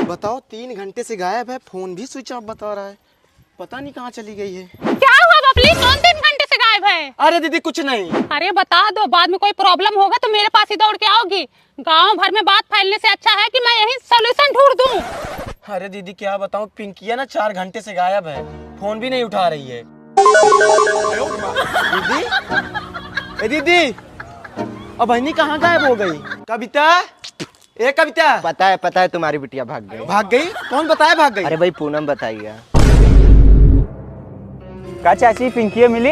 बताओ 3 घंटे से गायब है, फोन भी स्विच ऑफ बता रहा है। पता नहीं कहाँ चली गई है। क्या हुआ बबली, कौन 3 घंटे से गायब है? अरे दीदी कुछ नहीं। अरे बता दो, बाद में कोई प्रॉब्लम होगा तो मेरे पास ही दौड़ के आओगी। गांव भर में बात फैलने से अच्छा है कि मैं यही सोल्यूशन ढूंढ दूं। अरे दीदी क्या बताऊं, पिंकिया ना 4 घंटे से गायब है, फोन भी नहीं उठा रही है। दीदी, ए दीदी, अब बहनी कहाँ गायब हो गई? कविता, ए कविता। पता है तुम्हारी बिटिया भाग गई। भाग गई? कौन बताया भाग गई? अरे भाई पूनम बताइए। का चाची पिंकिया मिली?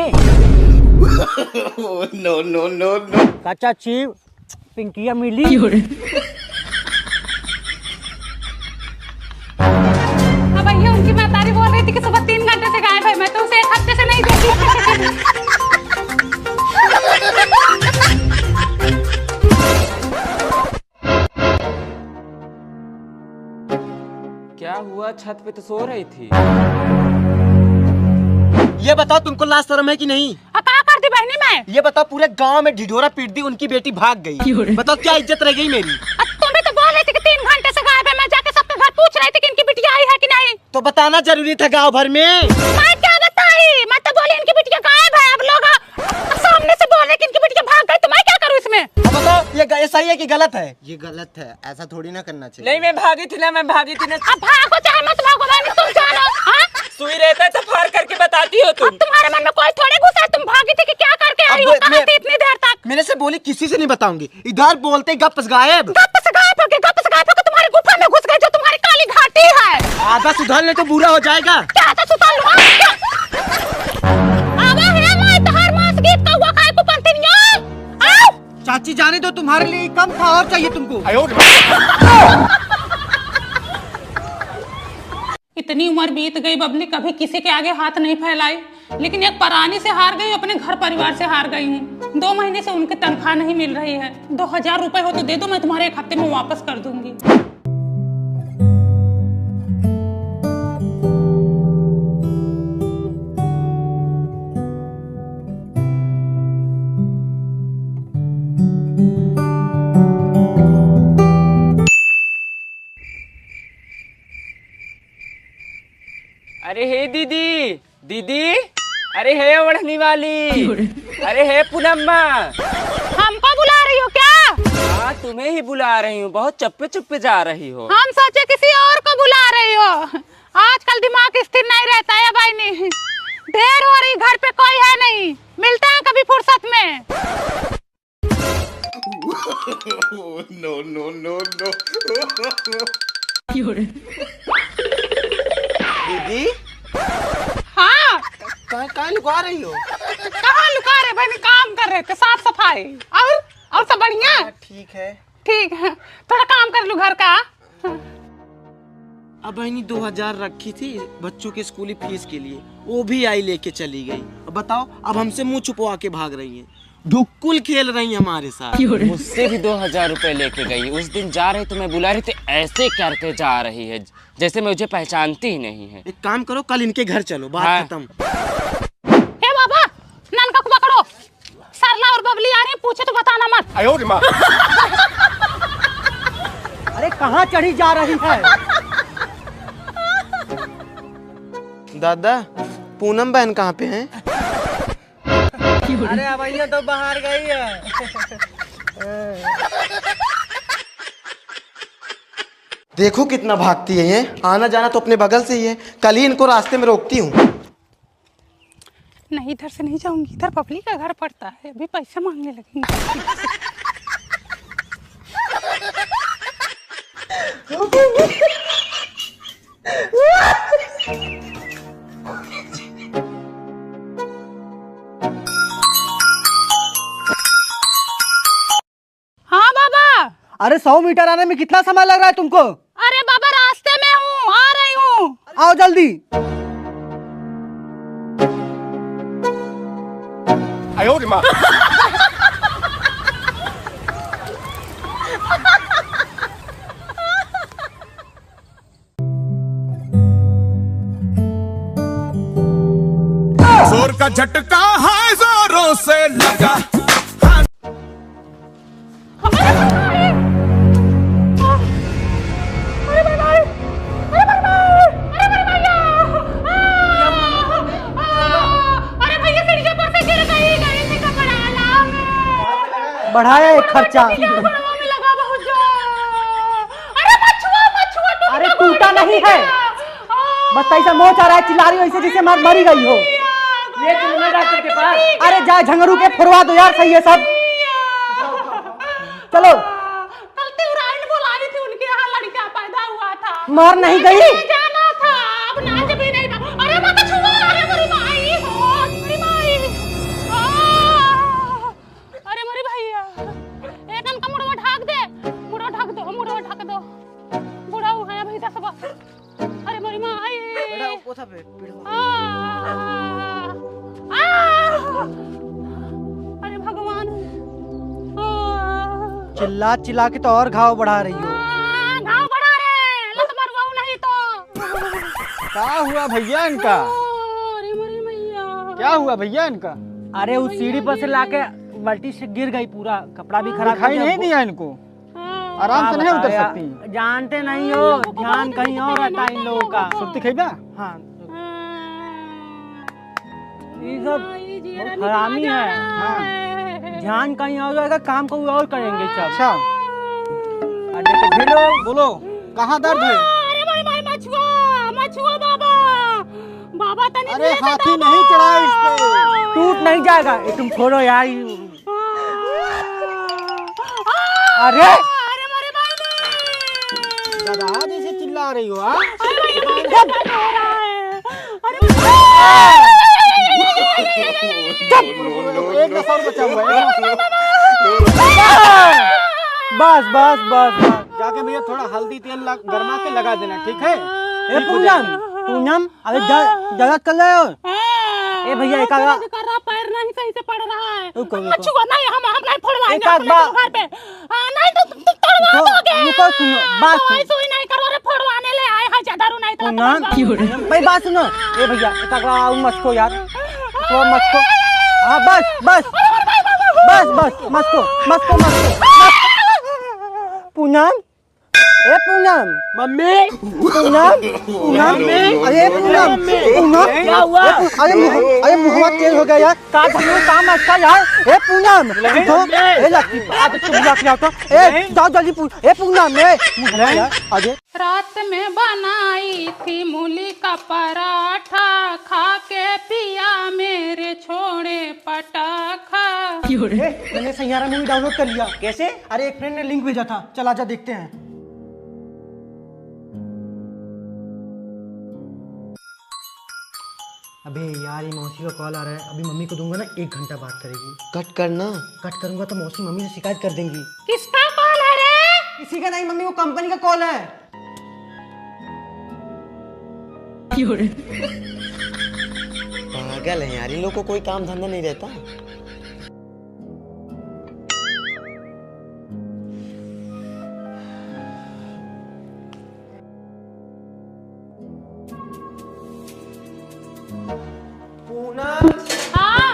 No no no no. का चाची पिंकिया मिली? अब भैया उनकी महतारी बोल रही थी कि सुबह 3 घंटे से गायब है, मैं तो उसे 1 हफ्ते से नहीं देखी। क्या हुआ? छत पे तो सो रही थी। ये बताओ तुमको लाज शर्म है कि नहीं? क्या कर दी बहनी मैं? ये बताओ पूरे गांव में ढिढोरा पीट दी, उनकी बेटी भाग गई। बताओ क्या इज्जत रह गई मेरी? तुम भी तो बोल रही थी कि 3 घंटे से गायब है, मैं जाके सबके घर पूछ रही थी कि इनकी बिटिया आई है कि नहीं। तो बताना जरूरी था गांव भर में। मैं क्या बताई, मैं तो बोली इनकी बिटिया गायब है। अब लोग सामने से बोल रहे कि इनकी बिटिया भाग गई, तो मैं क्या करूँ इसमें? अब बताओ ये सही है कि गलत है? ये गलत है, ऐसा थोड़ी ना करना चाहिए। नहीं, मैं भागी थी ना। अब भागो चाहे मत भागो, मैं तुम जानो। हाँ? सुई रहता है तो फाड़ करके बताती हो तुम। अब तुम्हारे मन में कोई थोड़े गुस्सा है, तुम भागी थी कि क्या करके आई हो? कहाँ थी इतनी देर तक? मैंने से बोली किसी से नहीं बताऊंगी, इधर बोलते गप्प गायब। गप से गायब होके तुम्हारी गुफा में घुस गई जो तुम्हारी काली घाटी है। आधा सुधार ले तो बुरा हो जाएगा। क्या था सुताल हुआ? आवा है मैं तहार मांस गीत का हुआ खाए को पंतिनिया। आओ चाची जाने दो, तुम्हारे लिए कम था और चाहिए तुमको। इतनी उम्र बीत गई बबली, कभी किसी के आगे हाथ नहीं फैलाई, लेकिन एक परानी से हार गई, अपने घर परिवार से हार गई हूँ। 2 महीने से उनकी तनख्वाह नहीं मिल रही है। 2000 रुपए हो तो दे दो, मैं तुम्हारे 1 हफ्ते में वापस कर दूंगी। अरे हे दीदी, अरे हे ओढ़नी वाली, अरे हे पूनम्मा। हमको बुला रही हो क्या? हाँ तुम्हें ही बुला रही हूँ, बहुत चुप्पे जा रही हो। हम सोचे किसी और को बुला रही हो। आजकल दिमाग स्थिर नहीं रहता है भाई। नहीं देर हो रही, घर पे कोई है नहीं, मिलते हैं कभी फुर्सत में। No no no no. दीदी हाँ कहाँ लुका रही हो? कहाँ लुका रहे भाई, काम कर रहे थे, साफ सफाई। और सब बढ़िया? ठीक है। ठीक है, थोड़ा काम कर लूं घर का। अब बहनी 2000 रखी थी बच्चों के स्कूली फीस के लिए, वो भी आई लेके चली गई। अब बताओ, अब हमसे मुंह छुपवा के भाग रही हैं, ढुक्कुल खेल रही हैं हमारे साथ। मुझसे भी 2000 रुपए लेके गई। उस दिन जा रही तो मैं बुला रही थी, ऐसे करके जा रही है जैसे मुझे पहचानती ही नहीं है। एक काम करो, कल इनके घर चलो, बात हाँ। खत्म। हे बाबा, ननका को पकड़ो। सरला और बबली आ रही हैं, पूछे तो बताना मत। अरे कहाँ चढ़ी जा रही है? दादा, पूनम बहन कहाँ पे हैं? अरे अवैया तो बाहर गई है। देखो कितना भागती है ये, आना जाना तो अपने बगल से ही है। कल ही इनको रास्ते में रोकती हूँ। नहीं, इधर से नहीं जाऊंगी, इधर बबली का घर पड़ता है, अभी पैसे मांगने लगेंगे। हाँ बाबा। अरे 100 मीटर आने में कितना समय लग रहा है तुमको? अरे बाबा रास्ते में हूँ, आ रही हूँ। आओ जल्दी। जोर का झटका है जोरों से लगा। बढ़ाया है खर्चा। में लगा बहुत जोर। अरे मछुआ अरे टूटा नहीं है, बस ऐसा मोच आ रहा है, चिल्ला रही हो ऐसे जैसे मरी गई हो। ये चलना डॉक्टर के पास। अरे जा झंगरू के फुरवा दो यार, सही है सब। चलो। कल तिवराइन बुलाई थी, उनके यहाँ लड़का पैदा हुआ था। मर नहीं गई? जाना था, अब नाच भी नहीं। अरे मत छुओ, अरे मेरी माई हो, मेरी माई। अरे मेरी भैया, एक का मुड़वा ढाक दे, मुड़वा ढाक दो, मुड़वा ढाक दो। बुढ़ा हुआ है भैया सब। अरे मेरी माई। अरे भगवान। चिल्ला चिल्ला के तो और घाव बढ़ा रही हो। घाव बढ़ा रहे, लत मरवाओ नहीं तो। क्या हुआ भैया इनका? अरे मेरी मैया। क्या हुआ भैया इनका? अरे उस सीढ़ी पर से लाके बाल्टी से गिर गई, पूरा कपड़ा भी खराब। दिखाई नहीं दिया इनको? आराम से नहीं उतर सकती? जानते नहीं हो, ध्यान कहीं और रहता है इन लोगों का। सुर्ती खेबा? हाँ, ये सब बहुत हरामी है। हाँ, ध्यान कहीं और जाएगा, काम को और करेंगे सब। अच्छा, अरे तो भिड़ो, बोलो कहाँ दर्द है? अरे मेरी माई, मछुआ बाबा। बाबा तनी अरे हाथी नहीं चढ़ा इस पे। टूट नहीं जाएगा। ये तुम छोड़ो यार। अरे मेरे भाई। दादा जैसे चिल्ला रही हो आप? एक दफा और बचा हुआ है। बस बस बस बस। जाके भैया थोड़ा हल्दी तेल गरमा के लगा देना, ठीक है? ए पूनम, अरे जगह कर रहे हो? ए भैया एक आगा कर रहा, पैर नहीं सही से पड़ रहा है। रुको, रुको। मछुआ नहीं, हम नहीं फोड़वाएंगे एक आध अपने बार- घर पे। नहीं तो तुम तोड़वा दोगे। रुको, सुनो बात कोई सुनो। सुई नहीं करो रे, फोड़वाने ले आए हैं जदारू नहीं तो पूनम भाई बात सुनो। ए भैया एक आगा मस्को यार, तो मस्को। हाँ बस बस बस बस मस्को। पूनम, ए पूनम, मम्मी पूनम, अरे पूनम, क्या हुआ? अरे मुहम्मद तेज हो गया यार, काम अच्छा यार। ए पूनम, ए लड़की तुम जाके आओ तो। ए जाओ जल्दी। ए पूनम, यार आगे। रात में बनाई थी मूली का पराठा, खा के पिया मेरे छोड़े पटाखा। मैंने सैयारा मूवी डाउनलोड कर लिया। कैसे? अरे एक फ्रेंड ने लिंक भेजा था, चल आजा देखते हैं। अबे यार ये मौसी का कॉल आ रहा है, अभी मम्मी को दूंगा ना, 1 घंटा बात करेगी। कट करना। कट करूंगा तो मौसी मम्मी से शिकायत कर देंगी। किसका कॉल है रे? किसी का नहीं मम्मी, वो कंपनी का कॉल है। पागल है यार, इन लोगों को कोई काम धंधा नहीं रहता। पूनम, हाँ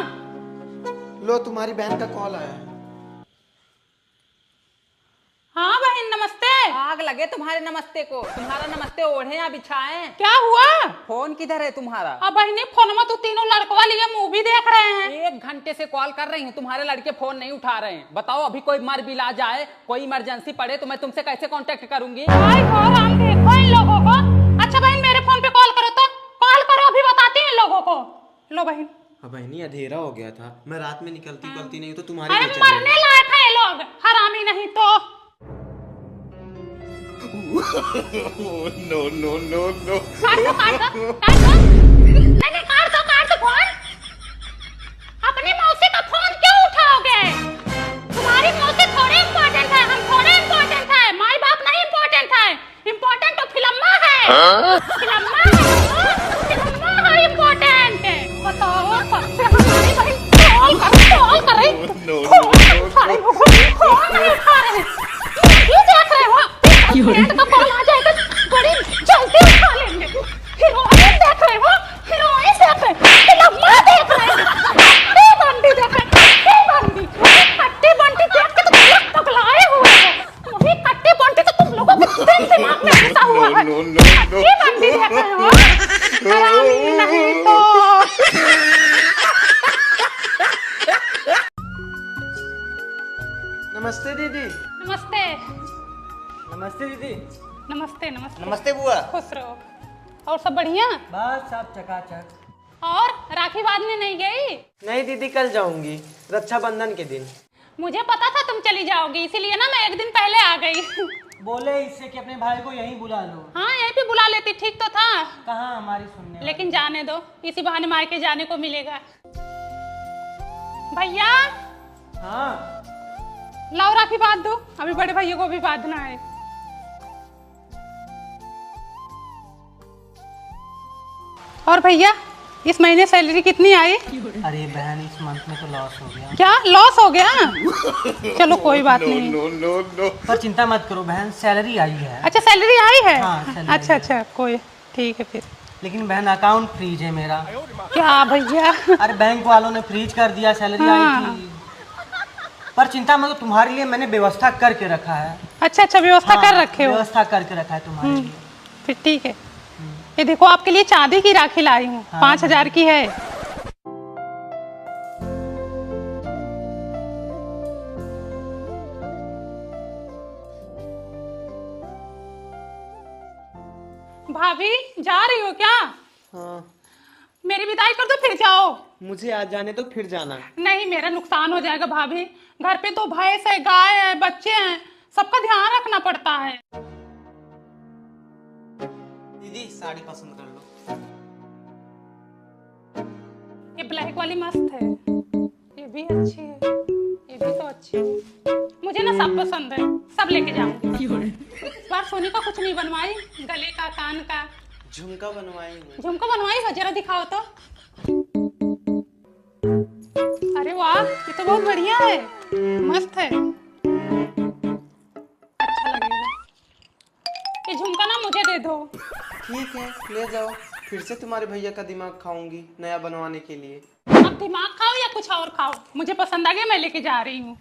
लो तुम्हारी बहन का कॉल आया है। हाँ बहन नमस्ते। आग लगे तुम्हारे नमस्ते को। तुम्हारा नमस्ते ओढ़े या बिछाए? क्या हुआ? फोन किधर है तुम्हारा? अब बहनी फोन में तो तीनों लड़कवा लिए मूवी देख रहे हैं। 1 घंटे से कॉल कर रही हूँ, तुम्हारे लड़के फोन नहीं उठा रहे हैं। बताओ अभी कोई मर भी ला जाए, कोई इमरजेंसी पड़े तो मैं तुमसे कैसे कांटेक्ट करूंगी? आई हो हम देखो इन लोगों को। अच्छा बहन मेरे फोन पे कॉल करो तो। कॉल करो, अभी बताती हूँ इन लोगों को। लो बहन। हाँ बहनी, अंधेरा हो गया था, मैं रात में निकलती नहीं तो तुम्हारे अरे घर चली मरने लायक है ये लोग, हरामी नहीं तो। no. काट दो। नहीं काट दो फोन। अपनी मौसी का फोन क्यों उठाओगे? तुम्हारी मौसी थोड़ी इम्पोर्टेंट है, हम थोड़े इम्पोर्टेंट है। माई बाप नहीं इम्पोर्टेंट है, इम्पोर्टेंट तो फिल्मा है। फिल्मा है इम्पोर्टेंट। बताओ सबसे हमारी बहन कॉल कर रही। फोन नहीं उठा रहे। ये देख रहे हो? फ्रेंड का कॉल आ जाएगा, बड़ी जल्दी उठा लेंगे। हीरोइन देख रहे हो? हीरोइन देख रहे हो? फिल्मा देख रहे हो? हट्टी बंटी देख रहे हो? हट्टी बंटी देख के तो तुम लोग पगलाए हुए हो। वही हट्टी बंटी तो तुम लोगों को दिन दिमाग में घुसा हुआ है। हट्टी बंटी देख रहे हो? हरामी नहीं तो। नमस्ते नमस्ते। नमस्ते बुआ। खुश रहो। और सब बढ़िया? बस सब चकाचक। और राखी बांधने नहीं गई? नहीं दीदी, कल जाऊंगी, रक्षाबंधन के दिन। मुझे पता था तुम चली जाओगी, इसीलिए ना मैं एक दिन पहले आ गई। बोले इससे कि अपने भाई को यहीं बुला लो। हाँ यहीं पे बुला लेती, ठीक तो था। कहाँ हमारी सुनने लेकिन जाने दो, इसी बहाने मायके जाने को मिलेगा। भैया हाँ लाओ राखी बांध दो, अभी बड़े भैया को भी बांधना है। और भैया इस महीने सैलरी कितनी आई? अरे बहन इस मंथ में तो लॉस हो गया। क्या लॉस हो गया? चलो कोई बात नहीं। पर चिंता मत करो बहन, सैलरी आई है। अच्छा सैलरी आई है? हाँ, सैलरी अच्छा अच्छा कोई ठीक है फिर। लेकिन बहन अकाउंट फ्रीज है मेरा। क्या भैया? अरे बैंक वालों ने फ्रीज कर दिया, सैलरी आई थी। पर चिंता मत, तुम्हारे लिए मैंने व्यवस्था करके रखा है। अच्छा अच्छा व्यवस्था कर रखे हो? व्यवस्था करके रखा है तुम्हारे लिए। फिर ठीक है। ये देखो आपके लिए चांदी की राखी लाई हूँ, 5000 की है। भाभी जा रही हो क्या? हाँ, मेरी विदाई कर दो फिर जाओ। मुझे आज जाने तो फिर जाना। नहीं मेरा नुकसान हो जाएगा भाभी, घर पे तो भैंस है, गाय है, बच्चे हैं, सबका ध्यान रखना पड़ता है। दीदी साड़ी पसंद कर लो। ये ब्लैक वाली मस्त है, ये भी अच्छी है, ये भी तो अच्छी है। मुझे ना सब पसंद है, सब लेके जाऊंगी। इस बार सोने का कुछ नहीं बनवाई, गले का, कान का। झुमका बनवाई हूँ। झुमका बनवाई हो? जरा दिखाओ तो। अरे वाह ये तो बहुत बढ़िया है, मस्त है, अच्छा लगेगा। ये झुमका ना मुझे दे दो। ठीक है ले जाओ, फिर से तुम्हारे भैया का दिमाग खाऊंगी नया बनवाने के लिए। अब दिमाग खाओ या कुछ और खाओ, मुझे पसंद आ गया, मैं लेके जा रही हूँ।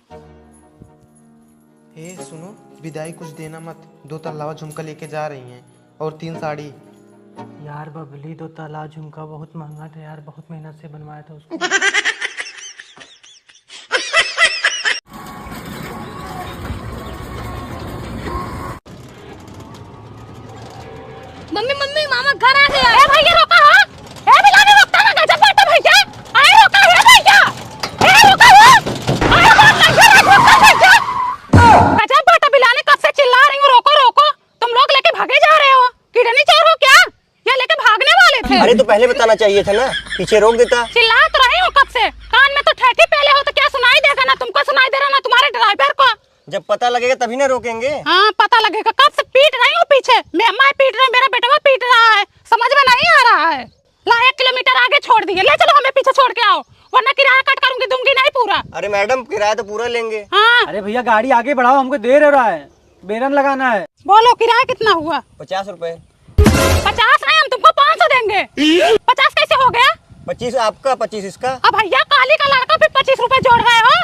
ए सुनो, विदाई कुछ देना मत, 2 तल्ला झुमका लेके जा रही हैं और 3 साड़ी। यार बबली 2 ताला झुमका बहुत महंगा था यार, बहुत मेहनत से बनवाया था उसको। मम्मी मम्मी मामा घर आ गया। ए भैया रोका हो, ए बिलाने रोकता ना, गजब बात है भैया। आए रोका है भैया, ए रोका हो, आए बात नहीं रोका भैया। गजब बात है बिलाने, कब से चिल्ला रही हूँ रोको रोको, तुम लोग लेके भागे जा रहे हो, किडनी चोर हो क्या? या लेके भागने वाले थे? अरे तो पहले बताना चाहिए था ना, पीछे रोक देता। चिल्ला तो रही हूँ कब से, कान में तो ठेठी पहले हो तो क्या सुनाई देगा? ना तुमको सुनाई दे रहा ना तुम्हारे ड्राइवर को। जब पता लगेगा तभी ना रोकेंगे। हाँ पता लगेगा, कब से पीट रही हूँ पीछे, मैं पीट रही हूँ, मेरा बेटा पीट रहा है, समझ में नहीं आ रहा है। ला 1 किलोमीटर आगे छोड़ दिए, ले चलो हमें पीछे छोड़ के आओ, वरना किराया कट करूंगी, दूंगी नहीं पूरा। अरे मैडम किराया तो पूरा लेंगे। हाँ अरे भैया गाड़ी आगे बढ़ाओ, हमको देर हो रहा है, बेरन लगाना है। बोलो किराया कितना हुआ? 50 रुपए। 50 नहीं, हम तुमको 500 देंगे। 50 कैसे हो गया? 25 आपका 25 इसका। अब भैया काली का लड़का भी 25 रुपए जोड़ रहे हो,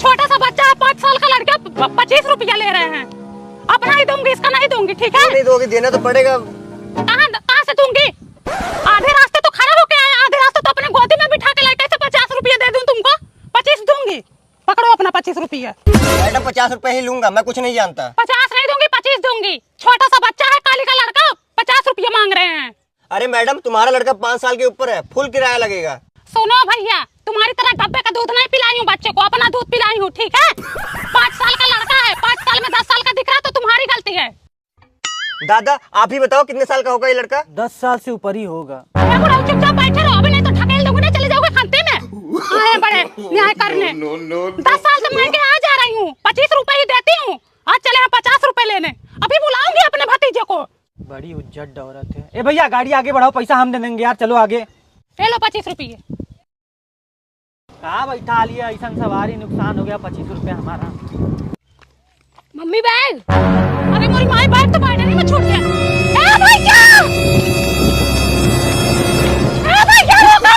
छोटा सा बच्चा है 5 साल का लड़का 25 रुपया ले रहे हैं। अपना ही दूंगी, इसका नहीं दूंगी, ठीक है? नहीं दोगे, देना तो पड़ेगा। कहाँ से दूंगी? आधे रास्ते तो खड़ा होके आए, आधे रास्ते तो अपने गोदी में बिठा के लड़के से 50 रुपया दे दूं तुमको? 25 दूंगी, पकड़ो अपना 25 रुपया। मैडम 50 रुपए ही लूंगा, मैं कुछ नहीं जानता। 50 नहीं दूंगी, 25 दूंगी, छोटा सा बच्चा है, काली का लड़का, 50 रुपया मांग रहे हैं। अरे मैडम तुम्हारा लड़का 5 साल के ऊपर है, फुल किराया लगेगा। सुनो भैया, तुम्हारी तरह डब्बे का दूध नहीं पिलाई हूँ बच्चे को, अपना दूध पिलाई हूँ, ठीक है? 5 साल का लड़का है, 5 साल में 10 साल का दिख रहा तो तुम्हारी गलती है। दादा आप ही बताओ कितने साल का होगा ये लड़का? 10 साल से ऊपर ही होगा। चुपचाप बैठे रहो, अभी नहीं तो ढकेल दूंगी, चले जाओगे खंते में। आए बड़े न्याय करने। 10 साल से मैं आ जा रही हूँ, 25 रुपए ही देती हूँ, आज चले हैं 50 रुपए लेने, अभी बुलाऊंगी अपने भतीजे को। बड़ी उज्जत औरत है। ए भैया गाड़ी आगे बढ़ाओ, पैसा हम दे देंगे यार, चलो आगे। ले लो 25 रुपये। कहाँ बैठा लिया, ऐसा सवारी नुकसान हो गया, 25 रुपए हमारा। मम्मी बैग, अरे मेरी माई बैग तो बैठने में छूट गया। ए भैया, ए भैया रुको।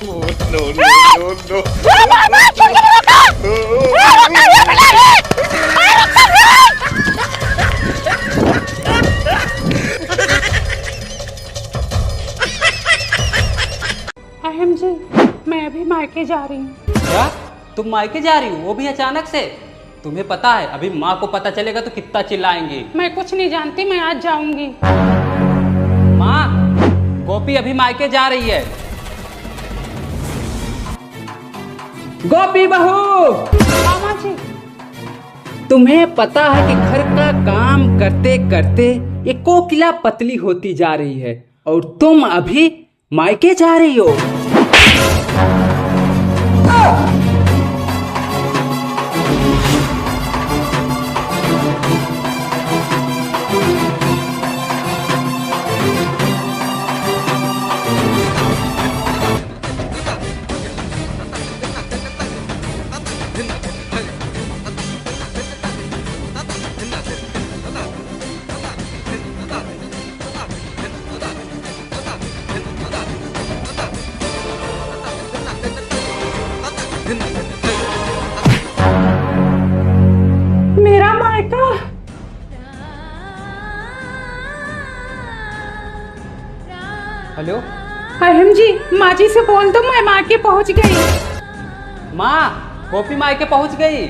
नो नो नो नो, ए बाबा छूट गया, रुको। ए रुको ये मिला रे, ए रुको रे। अहम जी, मैं अभी मायके जा रही हूँ। क्या तुम मायके जा रही हो, वो भी अचानक से? तुम्हें पता है अभी माँ को पता चलेगा तो कितना चिल्लाएंगे। मैं कुछ नहीं जानती, मैं आज जाऊंगी। माँ, गोपी अभी मायके जा रही है। गोपी बहू, मामा जी, तुम्हें पता है कि घर का काम करते करते ये कोकिला पतली होती जा रही है और तुम अभी मायके जा रही हो। मेरा मायका। हेलो अहम जी, माँ जी से बोल दो मैं मायके पहुँच गई। माँ, गोपी मायके पहुंच गई।